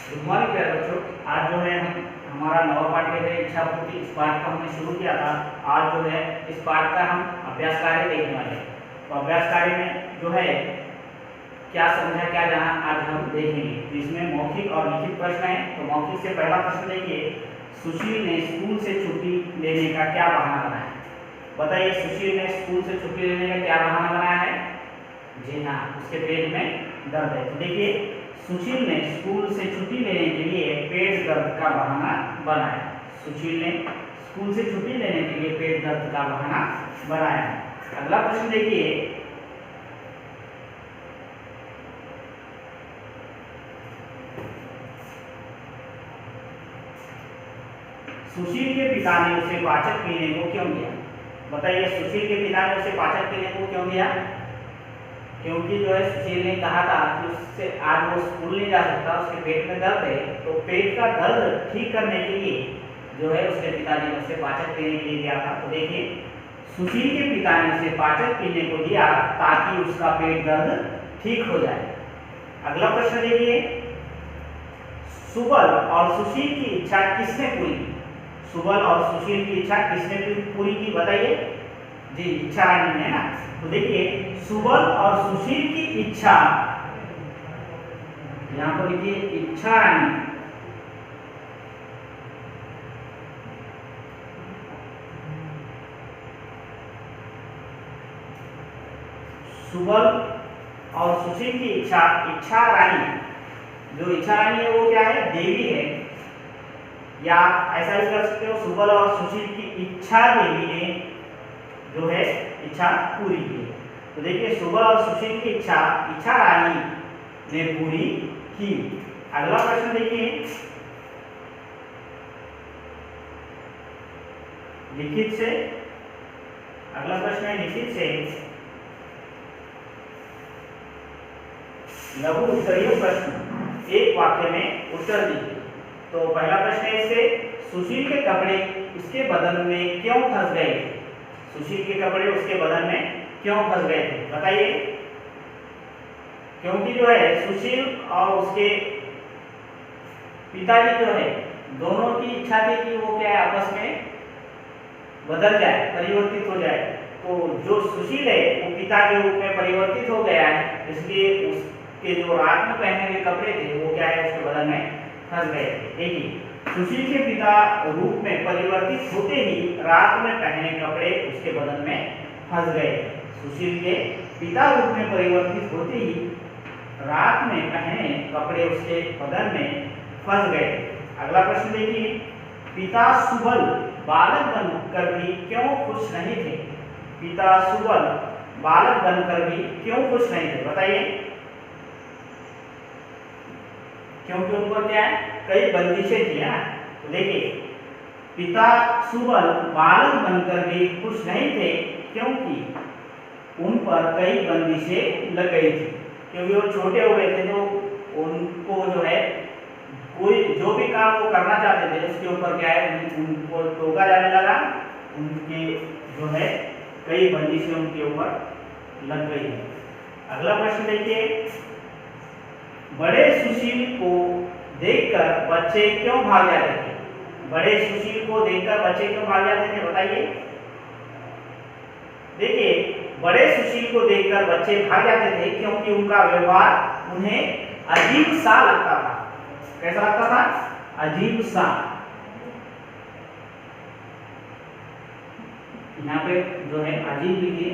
Good morning प्यारे बच्चों। आज जो है हमारा नवा पाठ है इच्छा पूर्ति। इस पाठ को हमने शुरू किया था। आज जो है इस पाठ का हम अभ्यास कार्य देखने वाले हैं। तो अभ्यास कार्य में जो है क्या समझा क्या जाना आज हम देखेंगे। तो इसमें मौखिक और लिखित प्रश्न है। तो मौखिक से पहला प्रश्न देखिए, सुशील ने स्कूल से छुट्टी लेने का क्या बहाना बनाया? बताइए, सुशील ने स्कूल से छुट्टी लेने का क्या बहाना बनाया है? जी हाँ, उसके पेट में दर्द है। तो देखिए, सुशील ने स्कूल से छुट्टी लेने के लिए पेट दर्द का बहाना बनाया। सुशील ने स्कूल से छुट्टी लेने के लिए पेट दर्द का बहाना बनाया। अगला प्रश्न देखिए, सुशील के पिता ने उसे पाचक पीने को क्यों दिया? बताइए, सुशील के पिता ने उसे पाचक पीने को क्यों दिया? क्योंकि जो है सुशील ने कहा था कि उससे आज वो स्कूल नहीं जा सकता, उसके पेट में दर्द है। तो पेट का दर्द ठीक करने के लिए जो है उसके पिताजी ने उसे पाचक पीने के लिए दिया था। तो देखिए, सुशील के पिता ने उसे पाचक पीने को दिया ताकि उसका पेट दर्द ठीक हो जाए। अगला प्रश्न देखिए, सुबल और सुशील की इच्छा किसने पूरी की? सुबल और सुशील की इच्छा किसने पूरी की? बताइए जी, इच्छा रानी ने ना। तो देखिए, सुबल और सुशील की इच्छा, यहां पर लिखिए इच्छा रानी। सुबल और सुशील की इच्छा, इच्छा रानी, जो इच्छा रानी है वो क्या है? देवी है। या ऐसा भी कर सकते हो, सुबल और सुशील की इच्छा देवी ने जो है इच्छा पूरी की। तो देखिए, सुबल और सुशील की इच्छा इच्छा रानी ने पूरी की। अगला प्रश्न देखिए, लिखित से। अगला प्रश्न है लिखित से लघु उत्तरीय प्रश्न। एक वाक्य में उत्तर दीजिए। तो पहला प्रश्न है इससे, सुशील के कपड़े उसके बदन में क्यों फंस गए? सुशील के कपड़े उसके बदन में क्यों फंस गए थे? बताइए। क्योंकि जो है सुशील और उसके पिताजी जो है दोनों की इच्छा थी कि वो क्या है, आपस में बदल जाए, परिवर्तित हो जाए। तो जो सुशील है वो पिता के रूप में परिवर्तित हो गया है, इसलिए उसके जो रात में पहने हुए कपड़े थे वो क्या है, उसके बदन में फंस गए थे। देखिए, सुशील के पिता रूप में परिवर्तित होते ही रात में पहने कपड़े उसके बदन में फंस गए। सुशील के पिता रूप में परिवर्तित होते ही रात में पहने कपड़े उसके बदन में फंस गए। अगला प्रश्न देखिए, पिता सुबल बालक बनकर भी क्यों खुश नहीं थे? पिता सुबल बालक बनकर भी क्यों खुश नहीं थे? बताइए। क्योंकि उन पर क्या है, कई बंदिशें थी ना। तो देखिए, पिता सुबल बालक बनकर भी खुश नहीं थे क्योंकि उन पर कई बंदिशें लग गई थी। क्योंकि वो छोटे हो गए थे, तो उनको जो है कोई जो भी काम वो करना चाहते थे उसके ऊपर क्या है, उनको टोका जाने लगा। उनके जो है कई बंदिशें उनके ऊपर लग गई है। अगला प्रश्न देखिए, बड़े सुशील को देखकर बच्चे क्यों भाग जाते थे? बड़े सुशील को देखकर बच्चे क्यों भाग जाते थे? बताइए। देखिए, बड़े सुशील को देखकर बच्चे भाग जाते थे क्योंकि उनका व्यवहार उन्हें अजीब सा लगता था। कैसा लगता था? अजीब सा। यहाँ पे जो है अजीब लिखिए,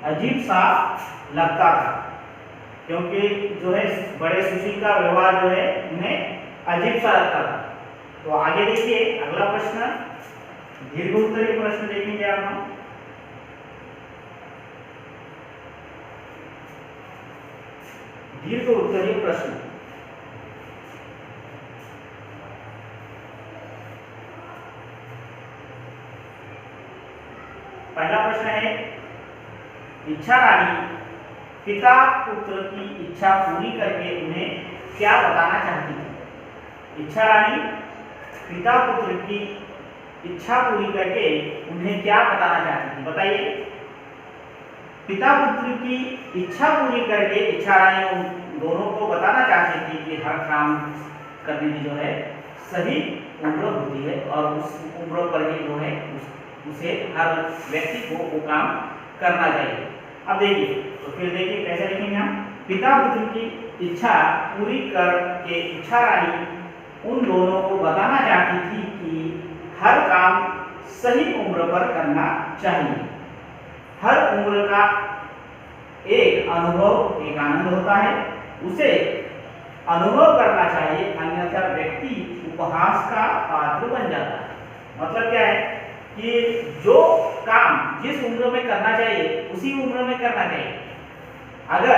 अजीब सा लगता था। क्योंकि जो है बड़े सुशील का व्यवहार जो है उन्हें अजीब सा लगता था। तो आगे देखिए, अगला प्रश्न दीर्घ उत्तरीय प्रश्न देखेंगे आप हम। दीर्घ उत्तरीय प्रश्न। पहला प्रश्न है, इच्छा रानी पिता पुत्र की इच्छा पूरी करके उन्हें क्या बताना चाहती थी? इच्छा रानी पिता पुत्र की इच्छा पूरी करके उन्हें क्या बताना चाहती थी? बताइए। पिता पुत्र की इच्छा पूरी करके इच्छा रानी उन दोनों को बताना चाहती थी कि हर काम करने की जो है सही उम्र होती है और उस उम्र पर ही जो है उसे हर व्यक्ति को वो काम करना चाहिए। अब देखिए, तो फिर देखिए कैसे लिखेंगे हम। पिता पुत्र की इच्छा पूरी करके इच्छा रानी उन दोनों को बताना चाहती थी कि हर काम सही उम्र पर करना चाहिए। हर उम्र का एक अनुभव एक आनंद होता है, उसे अनुभव करना चाहिए, अन्यथा व्यक्ति उपहास का पात्र बन जाता है। मतलब क्या है कि जो काम जिस उम्र में करना चाहिए उसी उम्र में करना चाहिए। अगर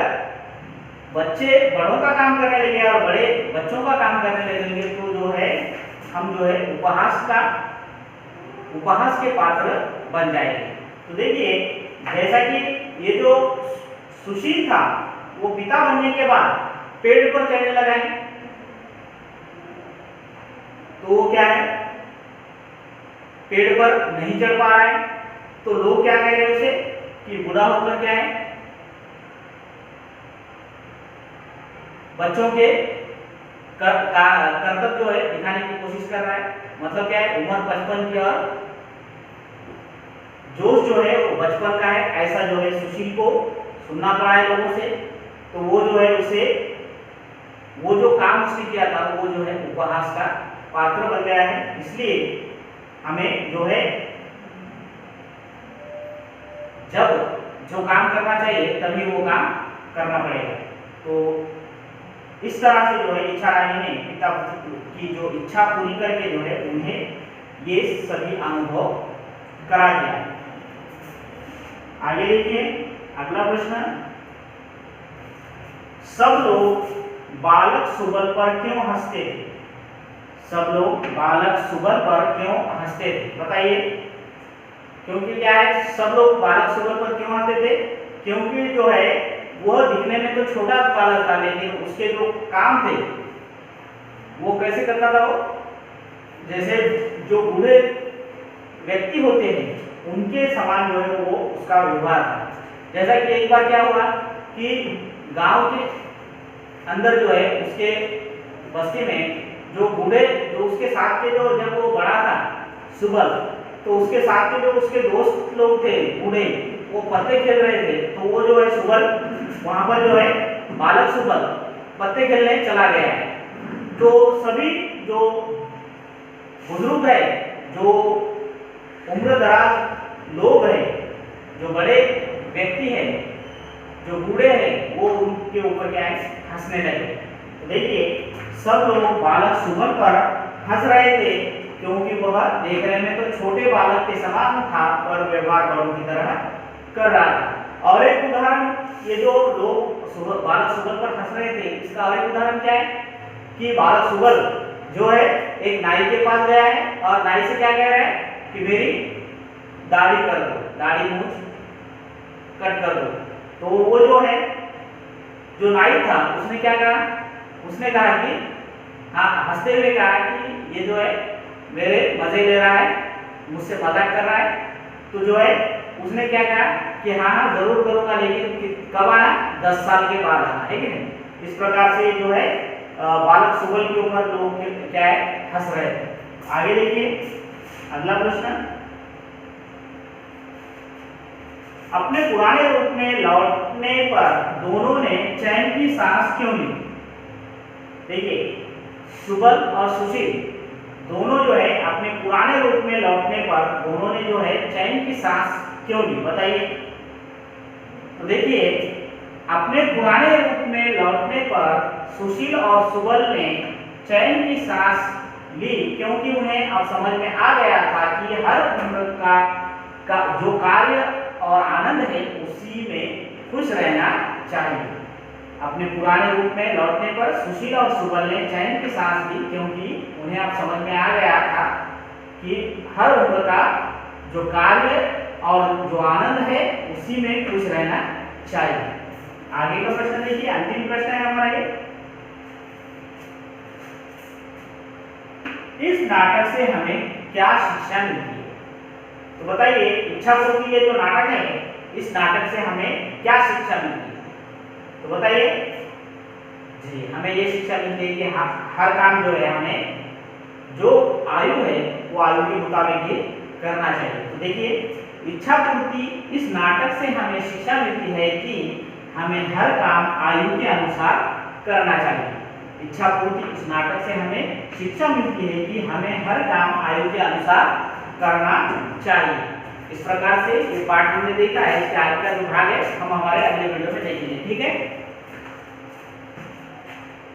बच्चे बड़ों का काम करने लगे और बड़े बच्चों का काम करने लगेंगे तो जो है हम जो है उपहास के पात्र बन जाएंगे। तो देखिए, जैसा कि ये जो सुशील था वो पिता बनने के बाद पेड़ पर चढ़ने लगा है, तो वो क्या है पेड़ पर नहीं चढ़ पा रहा है, तो लोग क्या कह रहे हैं उसे कि बूढ़ा होकर क्या है बच्चों के कर्तव्य जो है दिखाने की कोशिश कर रहा है। मतलब क्या है, उम्र 55 की और जोश जो है वो बचपन का है, ऐसा जो है सुशील को सुनना पड़ा है लोगों से। तो वो जो है उसे वो जो काम उसने किया था वो जो है उपहास का पात्र बन गया है। इसलिए हमें जो है जब जो काम करना चाहिए तभी वो काम करना पड़ेगा। तो इस तरह से जो है इच्छा रानी ने पिता पुत्र की जो इच्छा पूरी करके जो है उन्हें ये सभी अनुभव करा दिया। आगे देखिए अगला प्रश्न, सब लोग बालक सुबल पर क्यों हंसते थे? सब लोग बालक सुबल पर क्यों हंसते थे? बताइए। क्योंकि क्या है, सब लोग बालक सुबल पर क्यों हंसते थे? क्योंकि जो है वह दिखने में तो छोटा बालक था, लेकिन उसके जो काम थे वो कैसे करता था वो, जैसे जो बूढ़े व्यक्ति होते हैं उनके समान जो है वो उसका व्यवहार था। जैसा कि एक बार क्या हुआ कि गांव के अंदर जो है उसके बस्ती में जो बूढ़े जो उसके साथ के जो जब वो बड़ा था सुबल, तो उसके साथ के जो उसके दोस्त लोग थे बूढ़े वो पत्ते खेल रहे थे। तो वो जो है सुबल वहां पर जो है बालक सुबल पत्ते खेलने चला गया है। तो सभी जो बुजुर्ग है, जो उम्र दराज लोग हैं, जो बड़े व्यक्ति हैं, जो बूढ़े हैं, वो उनके ऊपर क्या है हंसने लगे। तो देखिए, सब लोग बालक सुबल पर हंस रहे थे क्योंकि वह देखने में तो छोटे बालक के समान था पर व्यवहार बड़ों की तरह कर रहा था। और एक उदाहरण, ये जो लोग बालक सुबल पर हंस रहे थे इसका और एक उदाहरण क्या है कि बालक सुबल जो है एक नाई के पास गया है और नाई से क्या कह रहा है कि मेरी दाढ़ी कर दो, दाढ़ी मूंछ कट कर दो। तो वो जो है जो नाई था उसने क्या कहा, उसने कहा कि हाँ, हंसते हुए कहा कि ये जो है मेरे मजे ले रहा है, मुझसे मजाक कर रहा है। तो जो है उसने क्या कहा कि हाँ हाँ जरूर करूंगा, लेकिन कब आना, 10 साल के बाद आना, है कि नहीं। इस प्रकार से जो है बालक सुबल के ऊपर लोग क्या है हंस रहे थे। आगे देखिए अगला प्रश्न, अपने पुराने रूप में लौटने पर दोनों ने चैन की सांस क्यों ली? देखिए, सुबल और सुशील दोनों जो है अपने पुराने रूप में लौटने पर दोनों ने जो है चैन की सांस क्यों ली? बताइए। तो देखिए, अपने पुराने रूप में लौटने पर सुशील और सुबल ने चैन की सांस ली क्योंकि उन्हें अब समझ में आ गया था कि हर उम्र का जो कार्य और आनंद है उसी में खुश रहना चाहिए। अपने पुराने रूप में लौटने पर सुशील और सुबल ने चैन की सांस ली क्योंकि उन्हें अब समझ में आ गया था कि हर उम्र का जो कार्य और जो आनंद है उसी में खुश रहना चाहिए। आगे का प्रश्न देखिए, अंतिम प्रश्न है हमारा ये, इस नाटक से हमें क्या शिक्षा मिलती है? तो बताइए, इच्छा पूर्ति ये जो नाटक है इस नाटक से हमें क्या शिक्षा मिलती है? तो बताइए जी, हमें हमें ये शिक्षा मिलती है कि हर काम जो है हमें जो आयु है वो आयु के मुताबिक ही करना चाहिए। तो देखिए, इच्छा पूर्ति इस नाटक से हमें शिक्षा मिलती है कि हमें हर काम आयु के अनुसार करना चाहिए। इच्छा पूर्ति इस नाटक से हमें शिक्षा मिलती है कि हमें हर काम आयु के अनुसार करना चाहिए। इस प्रकार से ये पाठ हमने देखा है, इसके आगे का जो भाग है हम हमारे अगले वीडियो में देखेंगे। ठीक है।